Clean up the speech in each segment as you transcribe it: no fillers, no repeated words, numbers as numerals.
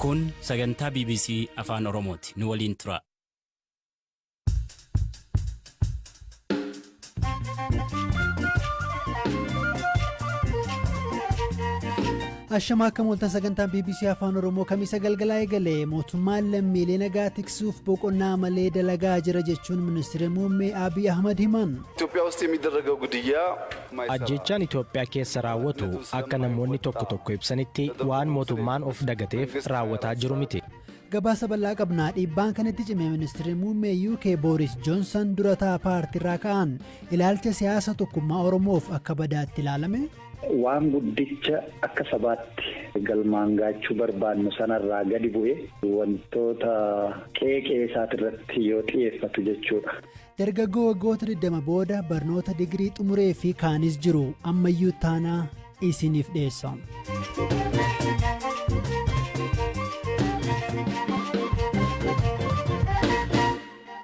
Kun sagantaa BBC Afaan Oromooti. Nu waliin tura. Ashama akka mooltan sagantaan BBC Afaan Oromoo kamisa galgalaa eegalee mootummaan lammiilee nagaa tiksuuf boqonnaa malee dalagaa jira jechuun ministeera muummee Abiy Ahmad himan. Itoophiyaa ውስጥ የሚደረገው ግድያ ajjechaan Itoophiyaa keessa raawwatu akka namoonni tokko ibsanitti waan mootummaan of dagateef raawwataa jiru miti. Gabaasa bal'aa qabnaa dhiibbaan kanatti cimee ministeerri muummee UK Boris Johnson durataa paartiirraa ka'an ilaalcha siyaasa tokkummaa Oromoof akka badaatti ilaalame. Waan guddicha akka sabaatti galmaan gaachuu barbaannu sanarraa gadi bu'e wantoota qeeqee isaatirratti yoo xiyyeeffatu jechuudha. Dargaggoo waggoota 20 booda barnoota digirii xumuree fi kaanis jiru ammayyuu taanaa isiniif dhiyeessa.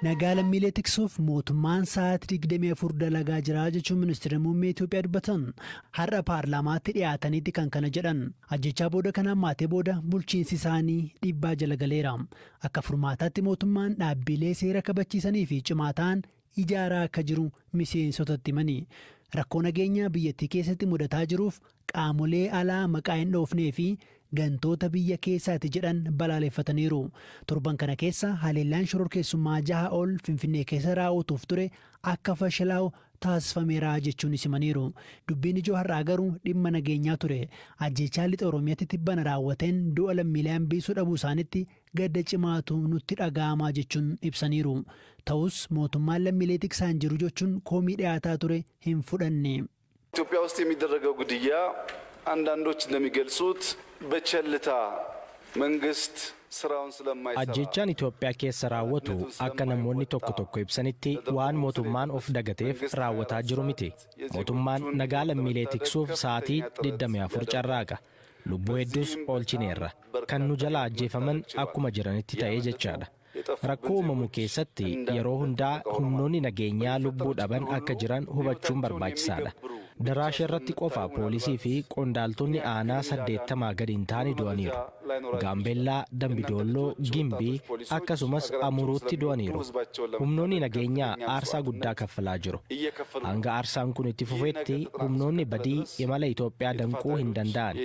Nagaa lammiilee tiksuuf mootummaan sa'aatii 24 dalagaa jira jechuun ministeera muummee Itoophiyaa dubbatan har'a paarlaamaatti dhiyaatanitti kan kana jedhan ajjechaa booda kanaan maatee booda bulchiinsi isaanii dhiibbaa jala galeera akka furmaataatti mootummaan dhaabbilee seera kabachiisanii fi cimaa ta'an ijaaraa akka jiru miseensotatti himanii rakkoo nageenyaa biyyattii keessatti mudataa jiruuf qaamolee alaa maqaa hin dhoofnee fi gantoota biyya keessaati jedhan balaaleffataniiru. Torban kana keessa haleellaan shororkeessummaa 6 ol Finfinnee keessa raawwatuuf ture akka fashalaa'u taasifameera jechuun himaniiru. Dubbiin ijoo har'aa garuu dhimma nageenyaa ture. Ajjechaa lixa Oromiyaatti tibbana raawwateen du'a lammiilee hambisuu dhabuu isaanitti gadda cimaatu nutti dhaga'amaa jechuun ibsaniiru. Ta'us mootummaan lammiilee tiksaan jiru jechuun koomii dhiyaataa ture hin fudhanne. ኢትዮጵያ ውስጥ የሚደረገው ግድያ አንዳንዶች እንደሚገልጹት በቸልታ መንግስት ስራውን ስለማይሰራ ajjechaan Itoophiyaa keessa raawwatu akka namoonni tokko ibsanitti waan mootummaan of dagateef raawwataa jiru miti. Mootummaan nagaa lammiilee tiksuuf sa'aatii 24 carraaqa. Lubbuu hedduus oolchineerra. Kan nu jala ajjeefaman akkuma jiranitti ta'ee jechaadha. Rakkoo uumamu keessatti yeroo hundaa humnoonni nageenyaa lubbuu dhaban akka jiran hubachuun barbaachisaadha. Daraasha irratti qofa poolisii fi qondaaltonni aanaa 80 gadi hin taane du'aniiru. Gaambeellaa, Dambidolloo, Gimbii akkasumas Amuruutti du'aniiru. Humnoonni nageenyaa aarsaa guddaa kaffalaa jiru. Hanga aarsaan kun itti fufetti humnoonni badii imala Itoophiyaa danquu hin danda'an.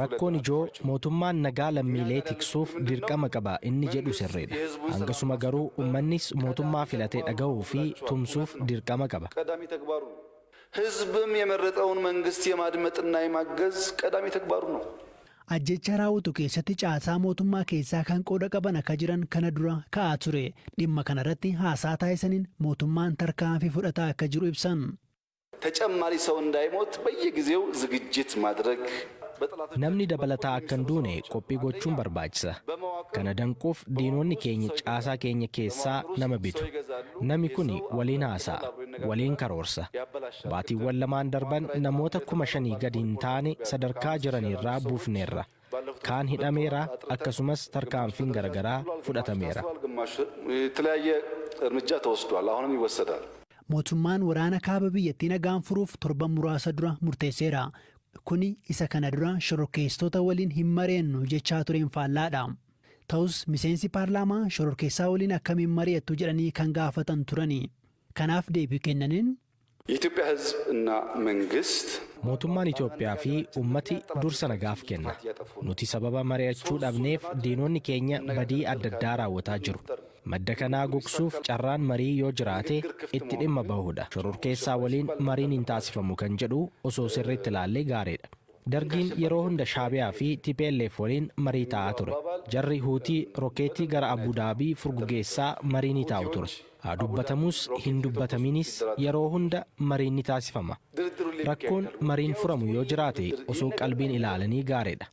Rakkoon ijoo mootummaan nagaa lammiilee tiksuuf dirqama qaba inni jedhu sirriidha. Hangasuma garuu uummannis mootummaa filatee dhaga'uu fi tumsuuf dirqama qaba. ህዝብም የመረጠውን መንግስት የማድመጥና የማገዝ ቀዳሚ ተግባሩ ነው። Ajjecha raawwatu keessatti caasaa mootummaa keessaa kan qooda qaban akka jiran kana dura ka'aa ture. Dhimma kanarratti haasaa taasisaniin mootummaan tarkaanfii fudhataa akka jiru ibsan. ተጨማሪ ሰው እንዳይሞት በየጊዜው ዝግጅት ማድረግ Namni dabalataa akka hin duune qophii gochuun barbaachisa. Kana danquuf diinonni keenya caasaa keenya keessaa nama bitu. Namni kun waliin haasa'a, waliin karoorsa. Baatiiwwan lamaan darban namoota 5,000 gadi hin taane sadarkaa jiranirraa buufneerra. Kaan hidhameera akkasumas tarkaanfiin garagaraa fudhatameera. Mootummaan waraana kaaba biyyattii nagaan furuuf torban muraasa dura murteesseera. Kuni isa kana dura shororkeessitoota waliin hin mareennu jechaa tureen faallaadha. Ta'us miseensi paarlaamaa shororkeessaa waliin akkamiin mari'attu jedhanii kan gaafatan turani. Kanaaf deebii kennaniin የኢትዮጵያ ሕዝብ እና መንግስት mootummaan Itoophiyaa fi ummati dursa nagaaf kenna. Nuti sababa mari'achuu dhabneef diinonni keenya badii adda addaa raawwataa jiru. Madda kanaa gogsuuf carraan marii yoo jiraate itti dhimma bahuudha. Shororkeessaa waliin mariin hin taasifamu kan jedhu osoo sirriitti ilaallee gaariidha. Dargiin yeroo hunda Shaabiyaa fi TPLF waliin marii taa'aa ture. Jarri Huutii rookeetii gara Abudaabii furgugeessaa marii ni taa'u ture. Haa dubbatamus hin dubbataminis yeroo hunda mariin ni taasifama. Rakkoon mariin furamu yoo jiraate osoo qalbiin ilaalanii gaariidha.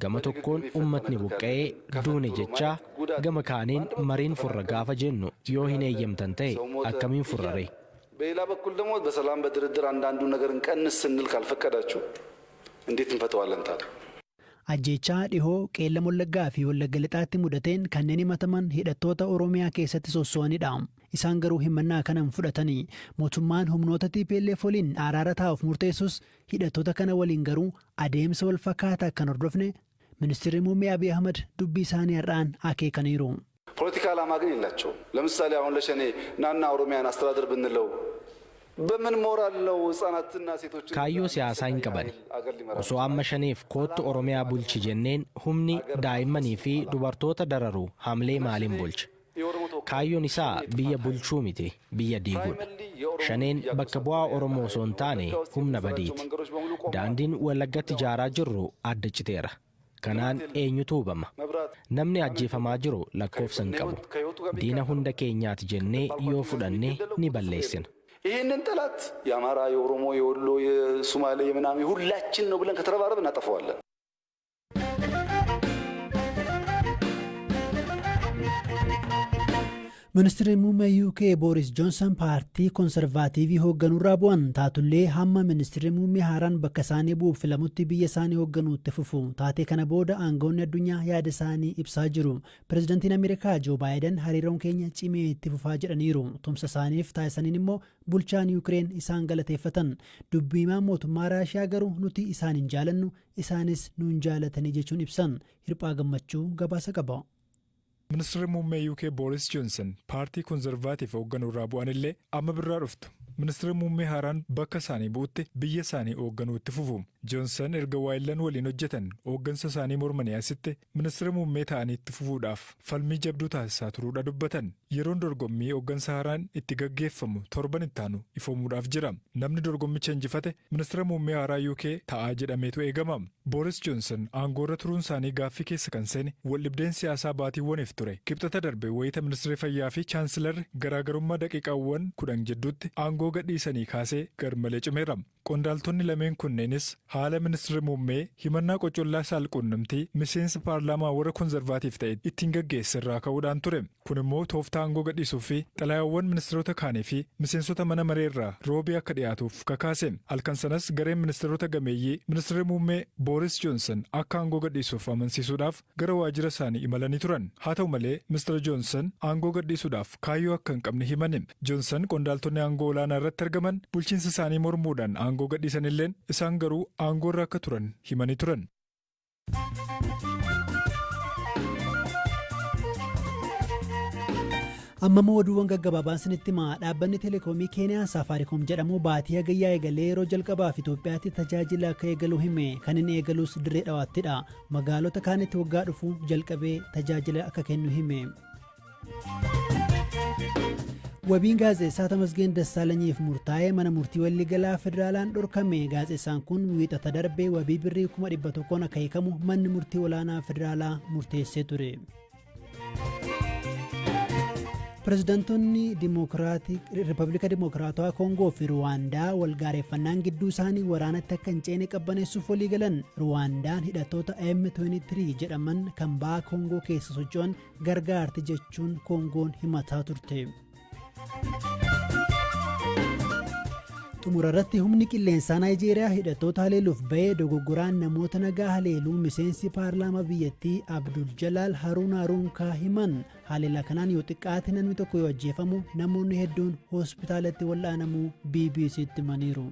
Gama tokkoon ummatni buqqa'ee duune jechaa gama kaaniin mariin furra gaafa jennu yoo hin eeyyamtan ta'e akkamiin furraree? በሌላ በኩል ደግሞ በሰላም በድርድር አንዳንዱ ነገር እንቀንስ ስንል ካልፈቀዳችሁ እንዴት እንፈተዋለን ታዲያ? Ajjechaa dhihoo qeella Wallaggaa fi Wallagga Lixaatti mudateen kanneen himataman hidhattoota Oromiyaa keessatti sosso'anidha. Isaan garuu himannaa kana hin fudhatanii. Mootummaan humnoota TPLF waliin araara taa'uuf murteessus hidhattoota kana waliin garuu adeemsa wal fakkaataa kan hordofne ministeerri muummee Abiy Ahmad dubbii isaanii har'aan akeekaniiru. ፖለቲካ ዓላማ ግን የላቸውም። ለምሳሌ አሁን ለሸኔ ናና ኦሮሚያን አስተዳደር ብንለው በምን ሞራል ነው ህጻናትና ሴቶች kaayyoo siyaasaa hin qaban osoo amma shaniif kootti oromiyaa bulchi jenneen humni daa'immanii fi dubartoota dararu hamlee maaliin bulcha kaayyoon isaa biyya bulchuu miti biyya diiguudha shaneen bakka bu'aa oromoo osoo hin taane humna badiiti daandiin wallaggatti ijaaraa jirru adda citeera kanaan eenyutu hubama namni ajjeefamaa jiru lakkoofsa hin qabu diina hunda keenyaati jennee yoo fudhanne ni balleessina. ይህንን ጠላት የአማራ የኦሮሞ የወሎ የሶማሌ የምናምን ሁላችን ነው ብለን ከተረባረብ እናጠፋዋለን። Ministeerri muummee UK Boris Johnson paartii konservaatiivii hoogganuurraa bu'an taatullee hamma ministeerri muummee haaraan bakka isaanii bu'uuf filamutti biyya isaanii hoogganuutti fufu taatee kana booda aangawoonni addunyaa yaada isaanii ibsaa jiru. Pireezidantiin Ameerikaa Joo Baayiden hariiroon keenya cimee itti fufaa jedhaniiru. Tumsa isaaniif taasisaniin immoo bulchaan Yuukireen isaan galateeffatan. Dubbii himaan mootummaa Raashiyaa garuu nuti isaan hin jaalannu isaanis nuun jaalatanii jechuun ibsan. Hirphaa Gammachuu gabaasa qaba. Ministeerri muummee UK Boris Johnson paartii konservaatiif hoogganuurraa bu'anillee amma birraa dhuftu. Ministeerri muummee haaraan bakka isaanii bu'utti biyya isaanii hoogganuutti fufu. Johnson erga waayillan waliin hojjetan hooggansa isaanii mormanii asitti ministeerri muummee ta'anii itti fufuudhaaf falmii jabduu taasisaa turuudha dubbatan. Yeroon dorgommii hooggansa haaraan itti gaggeeffamu torban itti aanu ifoomuudhaaf jira. Namni dorgommicha injifate ministeera muummee haaraa UK ta'aa jedhameetu eegama. Boris Johnson aangoorra turuun isaanii gaaffii keessa kan seene waldhibdeen siyaasaa baatiiwwaniif ture. Kibxata darbe wayita ministeerri fayyaa fi chaansilarri garaagarummaa daqiiqaawwan 10 jidduutti aangoo gadhiisanii kaasee garmalee cimeera. Qondaaltonni lameen kunneenis haala ministeerri muummee himannaa qocollaa saalquunnamtii miseensa paarlaamaa warra konservaatiif ta'e ittiin gaggeesse irraa ka'uudhaan ture. Kun immoo tooftaa aangoo gadhiisuu fi xalayaawwan ministeerota kaanii fi miseensota mana maree irraa roobii akka dhiyaatuuf kakaase. Halkan sanas gareen ministeerota gameeyyii ministeerri muummee Boris Johnson akka aangoo gadhiisuuf amansiisuudhaaf gara waajjira isaanii imalanii turan. Haa ta'u malee Mr. Johnson aangoo gadhiisuudhaaf kaayyoo akka hin qabne himani. Johnson qondaaltonni aangoo olaanaa irratti argaman bulchiinsa isaanii mormuudhaan aangoo gadhiisanilleen isaan garuu aangoo irra akka turan himanii turan. Amma oduuwwan gaggabaabaan sinitti himaa dhaabbanni teleekoomii Keeniyaa Safaariikoom jedhamu baatii hagayyaa eegalee yeroo jalqabaaf Itoophiyaatti tajaajila akka eegalu hime kan inni eegalus dirree dhawaattidha. Magaalota kaanitti waggaa dhufu jalqabee tajaajila akka kennu hime. Wabiin gaazexeessaa Tamasgeen Dassaalanyiif murtaa'ee mana murtii waliigalaa federaalaan dhorkame. Gaazexeessaan kun wiixata darbee wabii birrii 100,000 akka hiikamu manni murtii olaanaa federaalaa murteessee ture. Pireezidantonni Riippaabilika Dimokiraatawaa Koongoo fi Ruwaandaa walgaareeffannaan gidduu isaanii waraanatti akka hin ceene qabbaneessuuf walii galan. Ruwaandaan hidhattoota M23 jedhaman kan baha Koongoo keessa socho'an gargaarti jechuun Koongoon himataa turte. Xumurarratti humni qilleensaa Naayijeeriyaa hidhattoota haleeluuf ba'ee dogoggoraan namoota nagaa haleeluu miseensi paarlaamaa biyyattii Abdul Jalaal Haruunkaa himan. Haleela kanaan yoo xiqqaate namni tokko yoo ajjeefamu namoonni hedduun hospitaalatti wal'aanamuu BBC'tti himaniiru.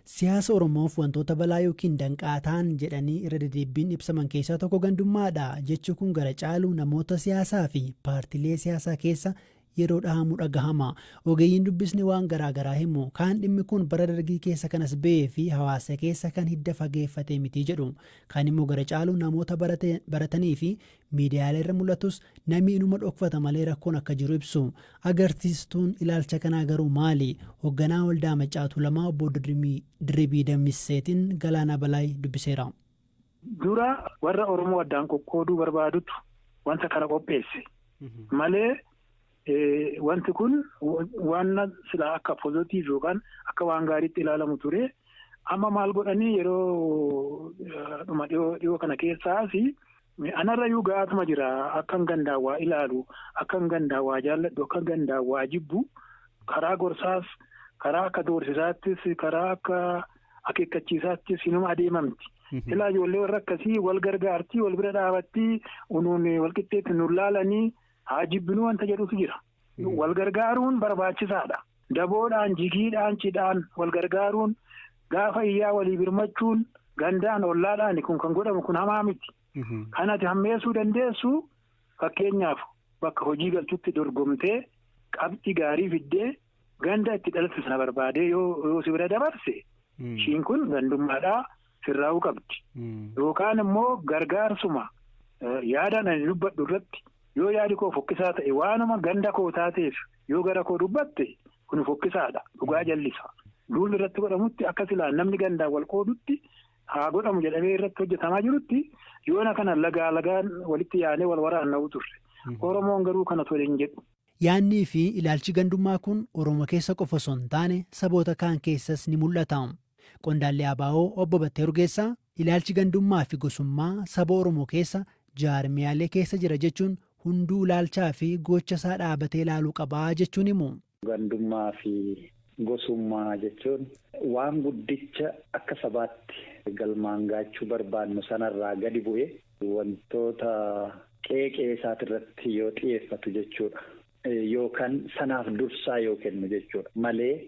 Siyaasa Oromoof wantoota balaa yookiin danqaa ta'an jedhanii irra deddeebiin ibsaman keessaa tokko gandummaadha. Jechi kun gara caalu namoota siyaasaa fi paartilee siyaasaa keessa yeroo dhahamu dhagahama. Ogeeyyiin dubbisni waan garaagaraa himu. Kaan dhimmi kun bara dargii keessa kanas ba'ee fi hawaasa keessa kan hidda fageeffate miti jedhu. Kan immoo gara caalu namoota baratanii fi miidiyaalee irra mul'atus namni inuma dhokfata malee rakkoon akka jiru ibsu. Agarsiistuun ilaalcha kanaa garuu maali? Hoogganaa waldaa Maccaa Tuulamaa obbo Dirribii Dammisseetiin Galaanaa Balaay dubbiseera. Dura warra Oromoo addaan qoqqooduu barbaadutu wanta kana qopheesse malee wanti kun waan sila akka pozitiiv yookaan akka waan gaariitti ilaalamu ture. Amma maal godhanii yeroo dhiyoo kana keessaas anarrayyuu gaatuma jira. Akkan gandaawaa ilaalu, akkan gandaawaa jaalladhu, akkan gandaawaa jibbu karaa gorsaas, karaa akka doorsisaattis, karaa akka akeekkachiisaattis hinuma adeemamti. Ilaa ijoollee warra akkasii wal gargaartii, wal bira dhaabattii, unuun wal qixxeetti nu laalanii haa jibbinuu wanta jedhutu jira. Wal gargaaruun barbaachisaadha. daboodhaan, jigiidhaan, cidhaan wal gargaaruun, gaafa iyyaa walii birmachuun, gandaan ollaadhaan kun kan godhamu kun hamaa miti. Kan ati hammeessuu dandeessu fakkeenyaaf bakka hojii galtutti dorgomtee qabxii gaarii fiddee ganda itti dhalatu sana barbaadee yoo si bira dabarse ishiin kun gandummaadhaa sirraa'uu qabdi. Yookaan immoo gargaarsuma yaadaan ani dubbadhu irratti yoo yaadi koo fokkisaa ta'e waanuma ganda koo taateef yoo gara koo dubbatte kun fokkisaadha, dhugaa jallisa. Duulli irratti godhamutti akka silaa namni gandaan wal qoodutti haa godhamu jedhamee irratti hojjetamaa jirutti yoona kana lagaan walitti yaanee wal waraanna'u turre. Oromoon garuu kana tole hin jedhu. Yaannii fi ilaalchi gandummaa kun Oromoo keessa qofa osoo hin taane saboota kaan keessas ni mul'ata. Qondaallee ABO obbo Battee Urgeessaa ilaalchi gandummaa fi gosummaa saba Oromoo keessa jaarmiyaalee keessa jira jechuun hunduu ilaalchaa fi gocha isaa dhaabatee ilaaluu qabaa jechuun himu. Gandummaa fi gosummaa jechuun waan guddicha akka sabaatti galmaan gaachuu barbaannu sanarraa gadi bu'e wantoota qeeqee isaatirratti yoo xiyyeeffatu jechuudha. Yookaan sanaaf dursaa yoo kennu jechuudha. Malee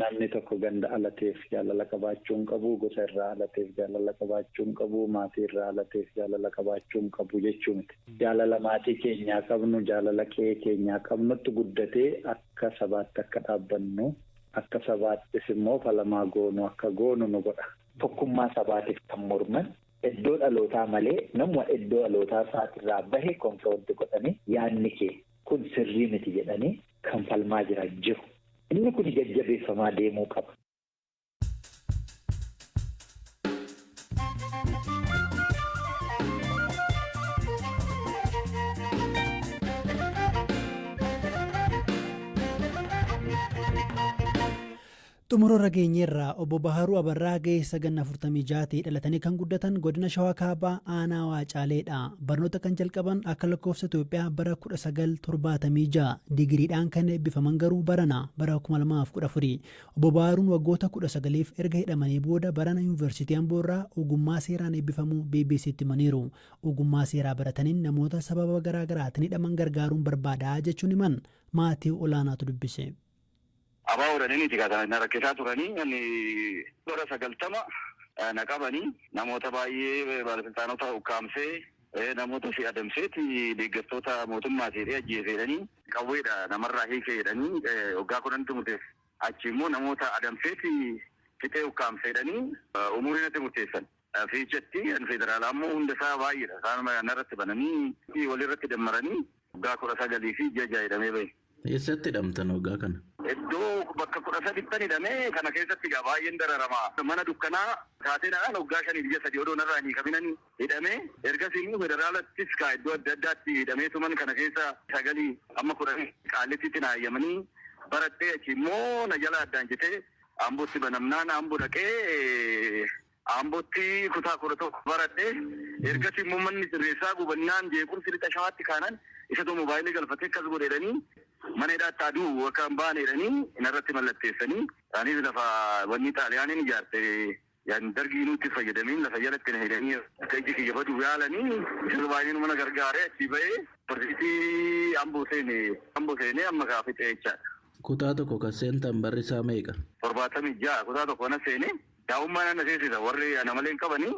namni tokko ganda alateef jaalala qabaachuu hin qabu, gosa irraa alateef jaalala qabaachuu hin qabu, maatii irraa alateef jaalala qabaachuu hin qabu jechuu miti. Jaalala maatii keenyaa qabnu, jaalala qe'ee keenyaa qabnutti guddatee akka sabaatti akka dhaabbannu, akka sabaattis immoo falamaa goonu akka goonu nu godha. Tokkummaa sabaatiif kan morman iddoo dhalootaa malee namuma iddoo dhalootaa isaatirraa bahe konfroonti godhanii yaadni kee kun sirrii miti jedhanii kan falmaa jiran jiru. Inni kun jajjabeeffamaa deemuu qaba. Xumura geenyeerraa obbo Baharuu Abarraa ga'eessa ganna 46 dhalatanii kan guddatan godina Shawaa Kaabaa aanaa Waacaaleedha. Barnoota kan jalqaban akka lakkoofsa Itoophiyaa bara 1976 digiriidhaan kan eebbifaman garuu bara 2014. Obbo Baharuun waggoota 19f erga hidhamanii booda barana yuunivarsiitii Amboorraa ogummaa seeraan eebbifamuu BBC'tti himaniiru. Ogummaa seeraa barataniin namoota sababa garaa garaatiin hidhaman gargaaruun barbaadaa jechuun himan maatii olaanaatu dubbise. Abaa oolaniiti kana rakkisaa turanii bara 90 naqabanii namoota baay'ee baalfintaanota ukkaamsee namoota si adamseeti deeggartoota mootummaatii ajjeeseedhanii qawweedha namarraa hiikeedhanii waggaa 10 murteesse. Achi immoo namoota adamseeti fixee ukkaamseedhanii umurii natti murteessan. Fiichatti federaalaa immoo hundasaa baay'eedha. Isaan irratti bananii walirratti dammaranii waggaa 19 fi 6 jedhamee bahe. Eessatti hidhamtan waggaa kana? Iddoo bakka 13 hidhamee kana keessatti egaa baay'een dararamaa. Mana dukkanaa taateedhaan waggaa 5-3 odoo narraa hin hiikamin hidhamee ergasii immoo federaalattis iddoo adda addaatti hidhamee tuman kana keessa 9 amma 10 qaalititti naayyamanii barattee achi immoo na jala addaan jetee Ambootti banamnaan Amboo dhaqee Ambootti kutaa 11 baradhee ergasii immoo manni sirreessaa gubannaan jeequmsi lixa shawaatti kaanan isatu moobaayilii galfatee akkas godheedhanii mana hidhaatti aduu akka hin baaneedhanii inarratti mallatteessanii isaanis lafa wanni xaaliyaaniin ijaarte dargii nutti fayyadamiin lafa jalatti na hidhanii akka iji kiyya baduu yaalanii isa baay'een mana gargaaree achi bahee barsiisii Amboo seenee amma gaafixee jechaadha. Kutaa tokko kan seentan barri isaa meeqa? 76 kutaa tokko na seenee daa'ummaan na seensisa warri ana malee hin qabanii.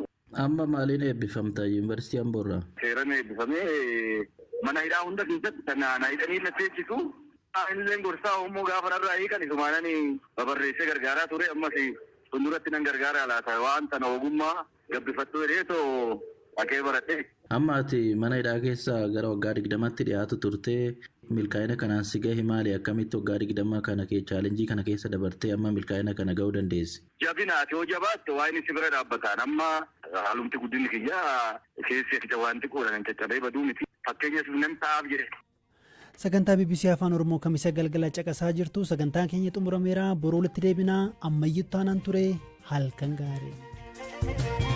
Amma maaliin eebbifamta yuunivarsiitii Amboorraa? Seeraan eebbifamee mana hidhaa hunda keessatti kan na hidhanii na teessisu. Illeen gorsaa immoo gaafa narraa hiikan isumaananii babarreessee gargaaraa ture ammas fuulduratti nan gargaaraa laata waan tana ogummaa gabbifattuu hedheetoo dhaqee baradhee. Amma ati mana hidhaa keessa gara waggaa 20tti dhiyaatu turtee milkaa'ina kanaan si gahe maali? Akkamitti waggaa 20 kana chaalenjii kana keessa dabartee amma milkaa'ina kana gahuu dandeessi? Jabinaati yoo jabaatte waa inni si bira dhaabbataan amma haalumti guddinni kiyyaa keessi waan xiqqoodhaan caccabee baduu miti. Fakkeenyas nam ta'aaf jedhe. Sagantaa BBC Afaan Oromoo kamisa galgala caqasaa jirtu sagantaan keenya xumurameera boroo walitti deebinaa ammayyuu taanaan ture halkan gaarii.